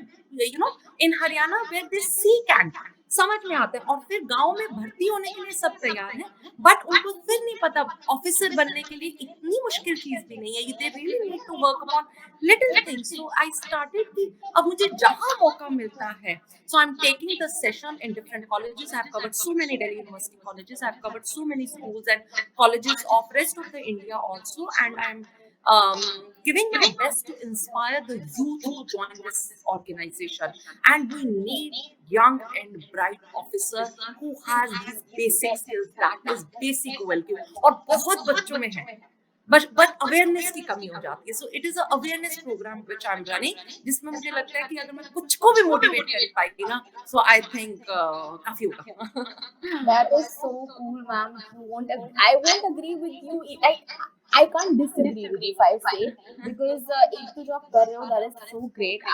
in Haryana where this see cantt समझ में आता है. और फिर गांव में भर्ती होने के लिए सब तैयार हैं, बट उनको फिर नहीं पता ऑफिसर बनने के लिए इतनी मुश्किल चीज भी नहीं है. They really need to work upon little things. So I started कि अब मुझे जहां मौका मिलता है, so I'm taking the session in different colleges. I have covered so many Delhi University colleges. I have covered so many schools and colleges of rest of the India also, and I'm giving my best to inspire the youth to join this organization. And we need young and bright officer who has these basic skills. That is basic value. और बहुत बच्चों में है, but awareness की कमी हो जाती है. So it is a awareness program which I am running, जिसमें मुझे लगता है कि अगर मैं कुछ को भी मोटिवेट कर पाएगी ना, सो आई थिंक काफी होगा. That is so cool, ma'am. I won't agree with you. I can't disagree with you if I say, because एक तो जो आप कर रहे हो, that is so great.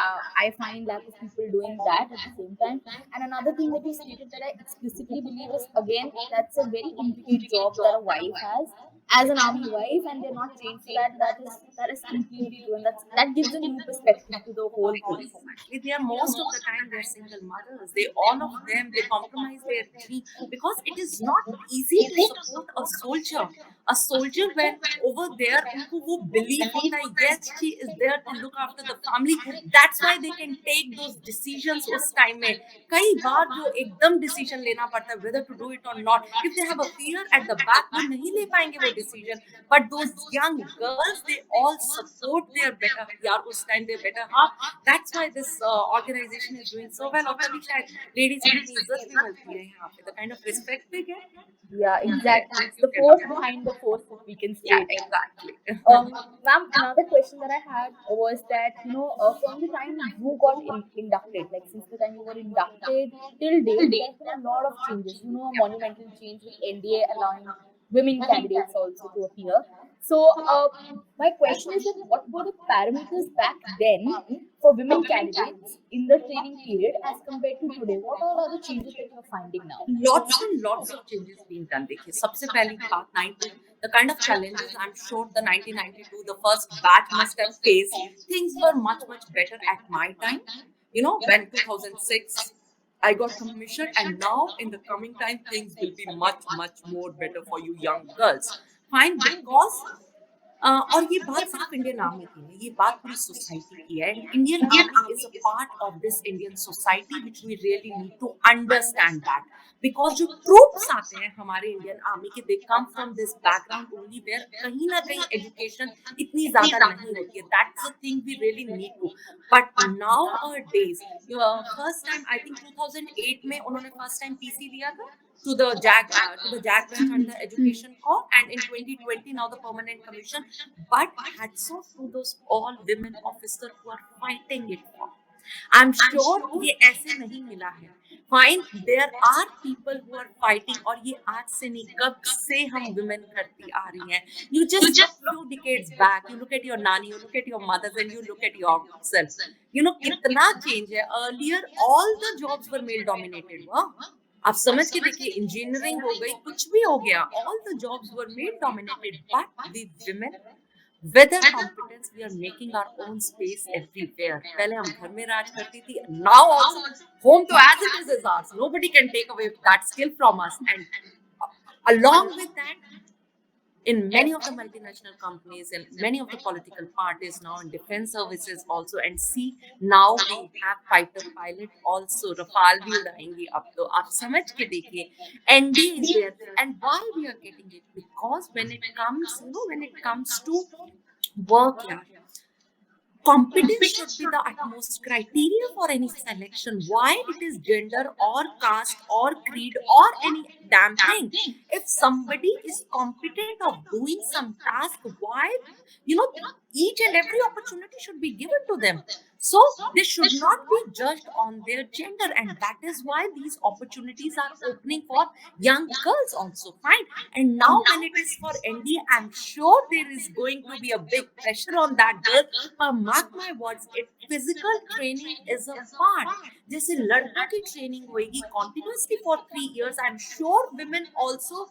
I find lack of people doing that at the same time. And another thing that you stated that I explicitly believe is, again, that's a very intricate job that a wife has as an army wife, and they're not trained for that. That is completely true, and that gives a new perspective to the whole police. Exactly. They are most of the time they're single mothers. They all of them they compromise their dream because it is not easy to support a soldier. A soldier when over there उनको वो belief होता है, yes she is there to look after the family. That's why they can take those decisions उस time में. कई बार जो एकदम decision लेना पड़ता है whether to do it or not. If they have a fear at the back, वो नहीं ले पाएंगे वो decision. But those young girls, they all support their better यार उस time their better half. That's why this organization is doing so well. और तभी शायद ladies को इतनी इज्जत भी मिलती है यहाँ पे. The kind of respect they get. Yeah, exactly. It's the force behind the force, if we can say Yeah, it. exactly. Ma'am, another question that I had was that, from the time you got inducted, like since the time you were inducted till date, there's been a lot of changes. A monumental change with NDA allowing women candidates also to appear. So, my question is that what were the parameters back then for women candidates in the training period as compared to today? What all are the changes that you're finding now? Lots and lots of changes being done. देखिए, सबसे पहली बात 90, the kind of challenges I'm sure the 1992, the first batch must have faced, things were much better at my time. When 2006 I got commissioned, and now in the coming time things will be much more better for you young girls. Fine, because और ये बात सिर्फ Indian army की नहीं, ये बात पूरी society की है. Indian army is a part of this Indian society which we really need to understand that. Because जो ट्रूप्स आते हैं हमारे इंडियन आर्मी के, they come from this background only, where कहीं ना कहीं एजुकेशन इतनी ज्यादा नहीं होती है. That's a thing we really need to. But nowadays, first time I think 2008 में उन्होंने फर्स्ट टाइम पीसी दिया था to the JAG branch and the education corps, and in 2020 now the permanent commission. But hats off to those all women officers who are fighting it for. I'm sure ये ऐसे नहीं मिला है. Fine, there are people who are fighting, और ये आज से नहीं, कब से हम women करती आ रही हैं. You just few decades back, you look at your nani, you look at your mothers, and you look at yourself. कितना change है. Earlier all the jobs were male dominated. आप समझ के देखिए, इंजीनियरिंग हो गई, कुछ भी हो गया, all the jobs were male dominated, but we women with our competence we are making our own space everywhere. पहले हम घर में राज करती थी, now also home to as it is ours. Nobody can take away that skill from us. And along with that, in many of the multinational companies and many of the political parties now in defense services also, and see, now we have fighter pilot also, rafale bhi udayenge ab to aap samajh ke dekhiye, ND is there. And why we are getting it? Because when it comes, when it comes to work, yeah, competence should be the utmost criteria for any selection. Why it is gender or caste or creed or any damn thing? If somebody is competent of doing some task, why, you know each and every opportunity should be given to them. So they should not be judged on their gender, and that is why these opportunities are opening for young girls also. Fine. And now when it is for ND, I'm sure there is going to be a big pressure on that girl. पर mark my words, it physical training is a part. जैसे लड़कों की training होगी continuously for 3 years, I'm sure women also,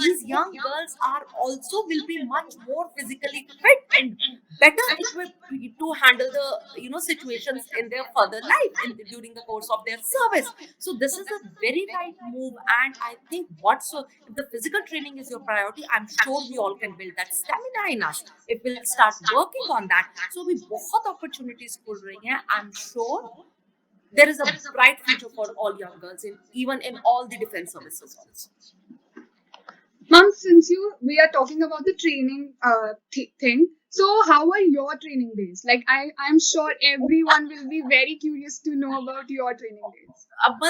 these young girls are also will be much more physically fit and better equipped to handle the situations in their further life during the course of their service. So this is a very right move, and I think if the physical training is your priority, I'm sure we all can build that stamina in us if we'll start working on that. So we बहुत opportunities खुल रही हैं. I'm sure there is a bright future for all young girls in even in all the defense services also. Mom, since we are talking about the training thing, so how are your training days? Like I'm sure everyone will be very curious to know about your training days. अब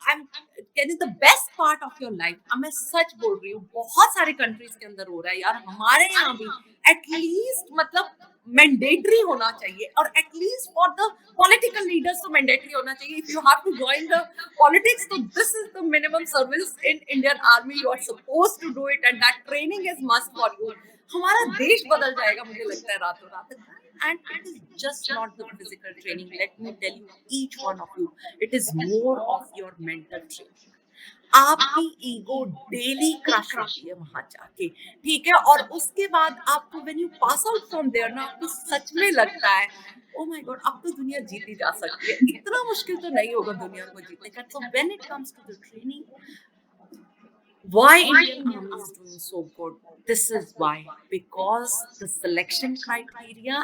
I'm that is the best part of your life. अब मैं सच बोल रही हूँ, बहुत सारे countries के अंदर हो रहा है यार, हमारे यहाँ भी एटलीस्ट मतलब मैंडेटरी होना चाहिए, और at least for the political leaders तो मैंडेटरी होना चाहिए. If you have to join the politics, तो this is the minimum service in Indian army. You are suppose to do it, and that training is must for you. हमारा देश बदल जाएगा मुझे लगता है रातों रात. And it is just not the physical training. Let me tell you, each one of you, it is more of your mental training. आपकी ईगो डेली क्रश होती है वहां जाके, ठीक है. और उसके बाद आपको when you pass out from there ना, आपको सच में लगता है ओ माय गॉड, अब तो दुनिया जीती जा सकती है. इतना मुश्किल तो नहीं होगा दुनिया को जीतने का. So when it comes to the training, why Indian Army is doing so good? This is why, because the selection criteria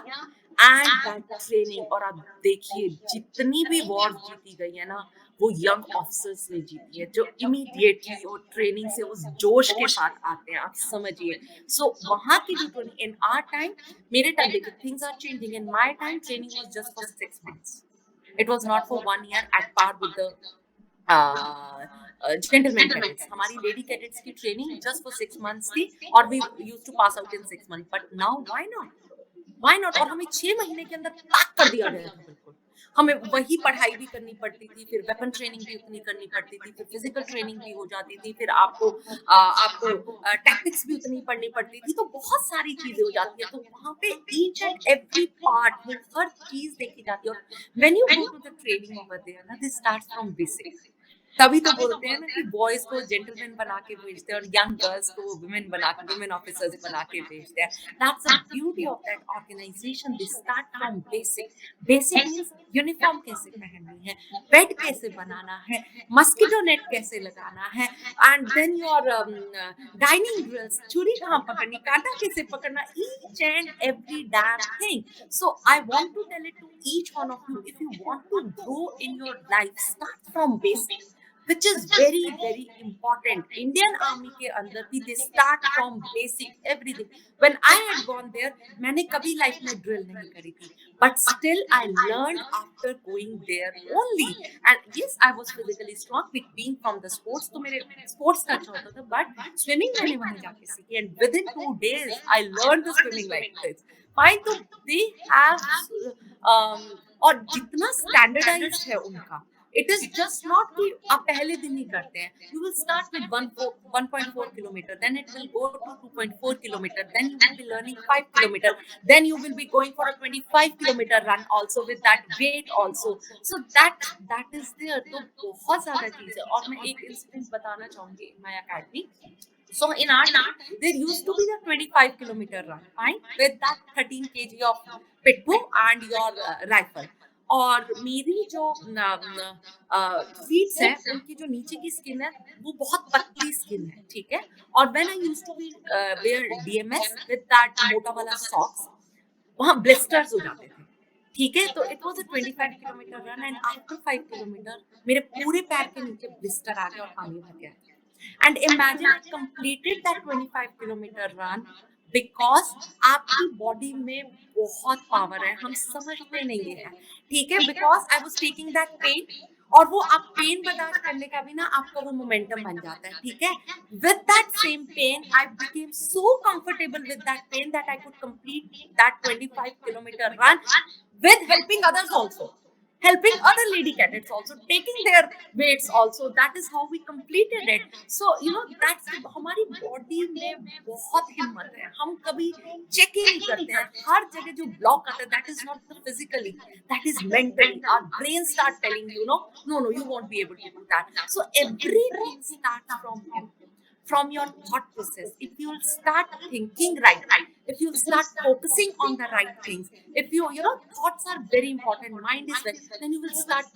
and that training. और आप देखिए जितनी भी वॉर जीती गई है ना, वो यंग ऑफिसर्स ने जीती है, जो इमीडिएटली और ट्रेनिंग से उस जोश के साथ आते हैं. आप समझिए. सो वहाँ की जो ट्रेनिंग इन आवर टाइम, मेरे टाइम देखिए things are changing. In my time training was just for 6 months. It was not for 1 year at par with the gentleman cadets. हमारी लेडी कैडेट्स की ट्रेनिंग जस्ट फॉर 6 months थी, और we used to pass out in 6 months. But now why not. और हमें 6 महीने के अंदर pack कर दिया गया था. बिल्कुल हमें वही पढ़ाई भी करनी पड़ती थी, फिर वेपन ट्रेनिंग भी उतनी करनी पड़ती थी, फिर फिजिकल ट्रेनिंग भी हो जाती थी, फिर आपको टैक्टिक्स भी उतनी पढ़नी पड़ती थी. तो बहुत सारी चीजें हो जाती है. तो वहाँ पे ईच एंड एवरी पार्ट में हर चीज देखी जाती है. और when you go to the training over there ना, दिस स्टार्ट्स फ्रॉम बेसिक. तभी तो बोलते हैं ना कि बॉयज को जेंटलमैन बना के भेजते हैं और यंग गर्ल्स को वुमेन ऑफिसर्स बना के भेजते हैं. That's the beauty of that organization. They start from basic. Basic means uniform कैसे पहननी है, बेड कैसे बनाना है, मस्किटो नेट कैसे लगाना है, and then your dining drills, छुरी कहाँ पकड़नी, कांटा कैसे पकड़ना, each and every damn thing. So I want to tell it to each one of you, if you want to grow in your life, start from basic, which is very very important. Indian Army के अंदर भी they start from basic everything. When I had gone there, मैंने कभी life में drill नहीं करी थी, but still I learned after going there only. And yes, I was physically strong with being from the sports, तो मेरे sports का अच्छा होता था, but swimming मैंने वहीं जाके सीखी, and within 2 days I learned the swimming like this. Fine, तो they have और जितना standardized है उनका, It is just not कि आप पहले दिन ही करते हैं. You will start with 1.4 kilometer, then it will go to 2.4 kilometer, then you will be learning 5 kilometer, then you will be going for a 25-kilometer run also with that weight also. So that is there. तो बहुत ज़्यादा चीज़ है. और मैं एक incident बताना चाहूँगी in my academy. So in our time, there used to be the 25-kilometer run, fine, with that 13 kg of pitbull and your rifle. और मेरी जो फीट्स हैं, उनकी जो नीचे की स्किन है, वो बहुत पतली स्किन है, ठीक है. और when I used to be wear DMS with that मोटा वाला सॉक्स, वहाँ ब्लिस्टर्स हो जाते थे, ठीक है. तो it was a 25-kilometer run and after 5 kilometre मेरे पूरे पैर के नीचे ब्लिस्टर आ गए और पानी भर गया. And imagine I completed that 25-kilometer run because आपकी बॉडी में बहुत पावर है, हम समझते नहीं है, ठीक है. Because I was taking that pain, और वो आप पेन बर्दाश्त करने का भी ना आपका वो मोमेंटम बन जाता है, ठीक है. With that same pain I became so comfortable with that pain that I could complete that 25-kilometer run with helping others also, helping other lady cadets also, taking their weights also. That is how we completed it. So you know, that's हमारी body में बहुत हिम्मत है, हम कभी check ही नहीं करते हैं. हर जगह जो ब्लॉक आता है, that is not the physically, that is mentally. Our brain start telling you, no, you won't be able to do that. So everything starts from him, from your thought process. If you'll start thinking right, if you start focusing on the right things, if you know, thoughts are very important, mind is very, then you will start,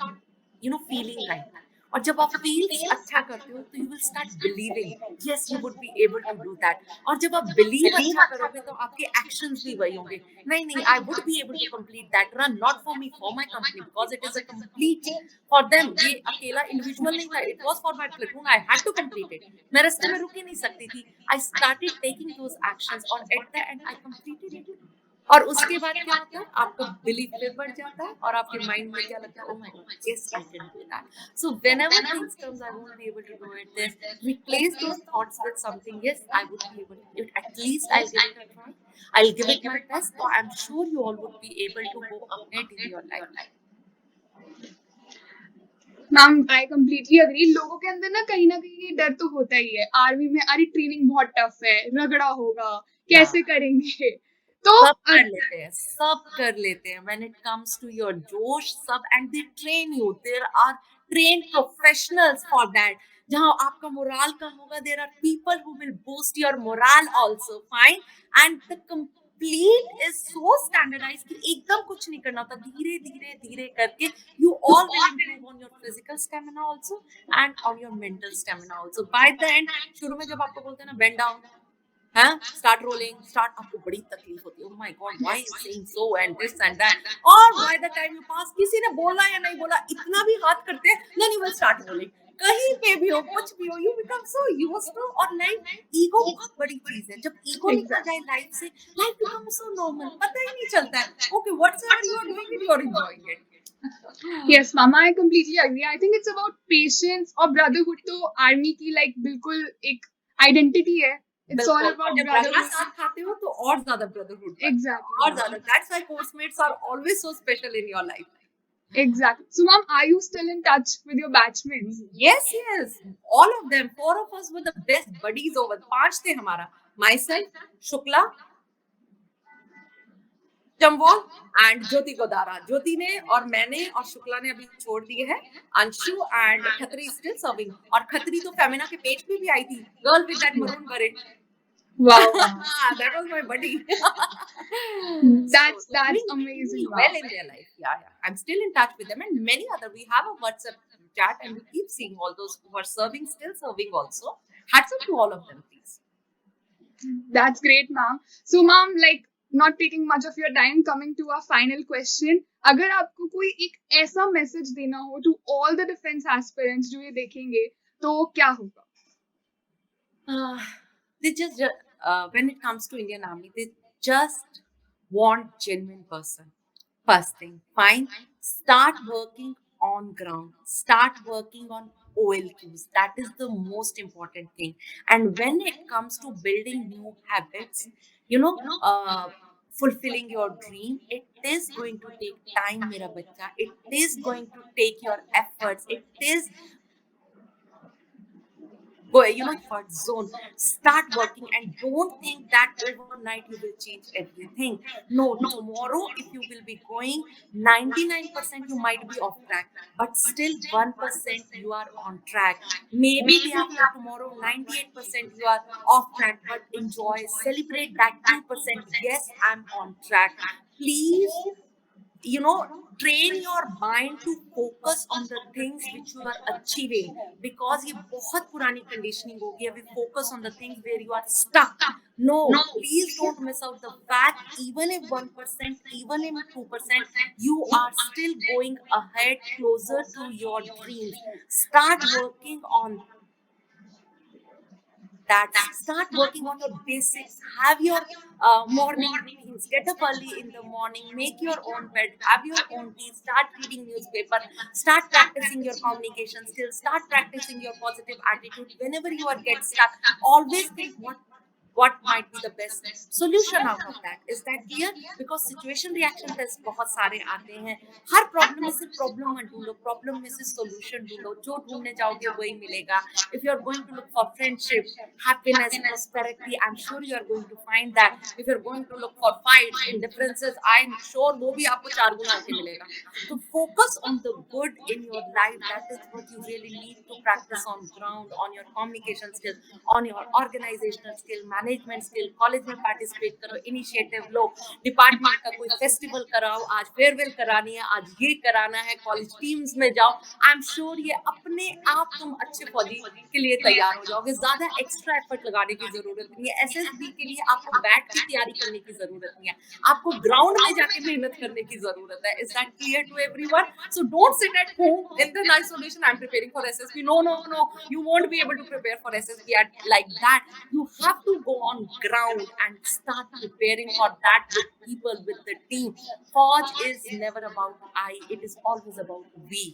feeling right. और जब आप feels अच्छा करते हो तो you will start believing, yes you would be able to do that. और जब आप बिलीव अच्छा करोगे तो आपके एक्शंस भी वही होंगे. नहीं, I would be able to complete that run, not for me, for my company, because it is a complete for them. ये अकेला इंडिविजुअल नहीं था, it was for my platoon. I had to complete it. मैं रास्ते में रुक ही नहीं सकती थी. I started taking those actions और at the end I completed it. और उसके बाद क्या होता है, आपका बिलीफ फिर बढ़ जाता है और आपके माइंड में क्या लगता है, oh my god, yes I can do that. So whenever things comes, I won't be able to do it, this replace those thoughts with something, yes I would be able to, at least I give it a try, I'll give it my best. So I'm sure you all would be able to go ahead in your life. Ma'am I completely agree. लोगों के अंदर ना कहीं ये डर तो होता ही है. आर्मी में अरे ट्रेनिंग बहुत टफ है, रगड़ा होगा, कैसे करेंगे. तो सब कर लेते हैं, सब कर लेते हैं. When it comes to your जोश, सब, and they train you. There are trained professionals for that. जहाँ आपका मोराल कम होगा, there are people who will boost your morale also. Fine, and the complete is so standardized कि एकदम कुछ नहीं करना होता. धीरे धीरे धीरे करके you all will improve on your physical stamina also and on your mental stamina also. By the end, शुरू में जब आपको बोलते हैं ना bend down, हाँ, स्टार्ट रोलिंग, स्टार्ट, आपको बड़ी तकलीफ होती है. Oh my god, why you saying so and this and that. और by the time you pass, किसी ने बोला या नहीं बोला, इतना भी हाथ करते हैं, then you will start rolling. कहीं पे भी हो, कुछ भी हो, you become so used to. और लाइफ, ईगो बहुत बड़ी चीज है. जब ईगो निकल जाए लाइफ से, लाइफ बिकम सो नॉर्मल, पता ही नहीं चलता है. Okay, whatever you are doing it, you are enjoying it. Yes, Mama, I completely agree. I think it's about patience और brotherhood. तो आर्मी की बिल्कुल एक आइडेंटिटी है. It's all about brotherhood. साथ खाते हो तो और ज्यादा ब्रदरहुड. Exactly. और ज्यादा. That's why course-mates are always so special in your life. Exactly. So, Mom, are you still in touch with your batchmates? Yes. All of them. 4 of us were the best buddies over. 5 थे हमारा. Myself, Shukla, चंबोल and ज्योति गोदारा. ज्योति ने और मैंने और शुक्ला ने अभी छोड़ दिए हैं. Anshu and Khatri still serving. और खत्री तो फेमिना के पेज पे भी आई थी. Girl with that maroon बरेट. Wow. That was my buddy. That's So, doing amazing. really well in their life. Yeah. I'm still in touch with them and many other. We have a WhatsApp chat and we keep seeing all those who are serving, still serving also. Hats off to all of them, please. That's great, ma'am. So, ma'am, not taking much of your time, coming to our final question. अगर आपको कोई एक ऐसा message देना हो to all the defense aspirants जो ये देखेंगे, तो क्या होगा? They just, when it comes to Indian Army, they just want genuine person. First thing, fine. Start working on ground. Start working on OLQs. That is the most important thing. And when it comes to building new habits, fulfilling your dream, it is going to take time, mera bachcha. It is going to take your efforts. It is go, comfort zone. Start working and don't think that overnight you will change everything. No, tomorrow if you will be going 99%, you might be off track, but still 1% you are on track. Maybe day after tomorrow 98% you are off track, but enjoy, celebrate that 2%. Yes, I'm on track. Please, you know train your mind to focus on the things which you are achieving, because ये बहुत पुरानी conditioning हो गई है. We focus on the things where you are stuck. No, please don't miss out the fact, even if 1%, even if 2%, you are still going ahead closer to your dreams. Start working on that. Start working on your basics. Have your morning routines. Get up early in the morning, make your own bed, have your own tea, start reading newspaper, start practicing your communication skills, start practicing your positive attitude. Whenever you are get stuck, always think what might be the best solution out of that. Is that clear? Because situation reaction test बहुत सारे आते हैं. हर problem में से problem मत ढूंढो, problem में से सॉल्यूशन ढूंढो. जो ढूंढने जाओगे वही मिलेगा. If you are going to look for friendship, happiness, prosperity, I'm sure you are going to find that. If you're going to look for fights, indifferences, I'm sure वो भी आपको चार गुना होके मिलेगा. So focus on the good in your life. That is what you really need to practice on ground, on your communication skills, on your organizational skill, management skill. College में participate करो, initiative लो, department का कोई festival कराओ, आज farewell करानी है, आज ये कराना है, कॉलेज टीम्स में जाओ. आई एम श्योर ये अपने आप तुम अच्छे फौजी के लिए तैयार हो जाओगे. ज्यादा एक्स्ट्रा एफर्ट लगाने की जरूरत नहीं है. एसएसबी के लिए आपको बैठ के तैयारी करने की जरूरत नहीं है, आपको ग्राउंड में जाके मेहनत करने की जरूरत है. Is that clear to everyone? So don't sit at home in the isolation. I'm preparing for SSB. No, no, no. You won't be able to prepare for SSB like that. You have to go on ground and start preparing for that with people, with the team. Forge is never about I. It is always about we.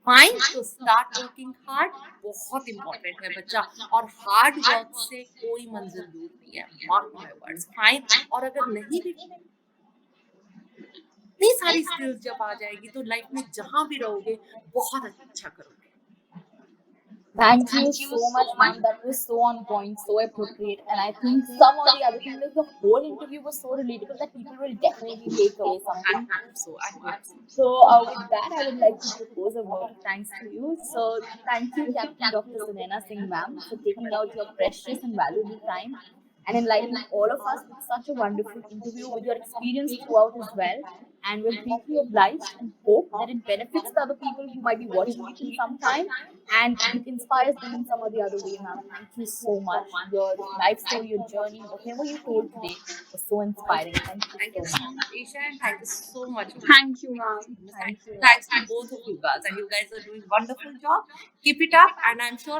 Fine. तो start working hard बहुत important है बच्चा, और hard work से कोई मंजिल दूर नहीं है. Mark my words. फाइन. और अगर नहीं भी इतनी सारी स्किल्स जब आ जाएगी तो लाइफ में जहां भी रहोगे बहुत अच्छा करोगे. Thank you so much, ma'am. That was so on point, so appropriate. And I think some of the other things, like the whole interview was so relatable that people will definitely take away I something. hope so. I hope so. So, with that, I would like to propose a vote of thanks to you. So, thank you, Captain Dr. Sunaina Singh, ma'am, for taking out your precious and valuable time and enlightening all of us with such a wonderful interview with your experience throughout as well. And we're greatly obliged and hope that it benefits the other people who might be watching it in some time and it inspires them in some or the other way, ma'am. Thank you so much. Your life story, your journey, whatever you told today was so inspiring. Thank Thank you you so so much. much, Isha, and thank you so much. Thank you, ma'am. Thank you. Thanks to both of you guys, and you guys are doing wonderful job. Keep it up, and I'm sure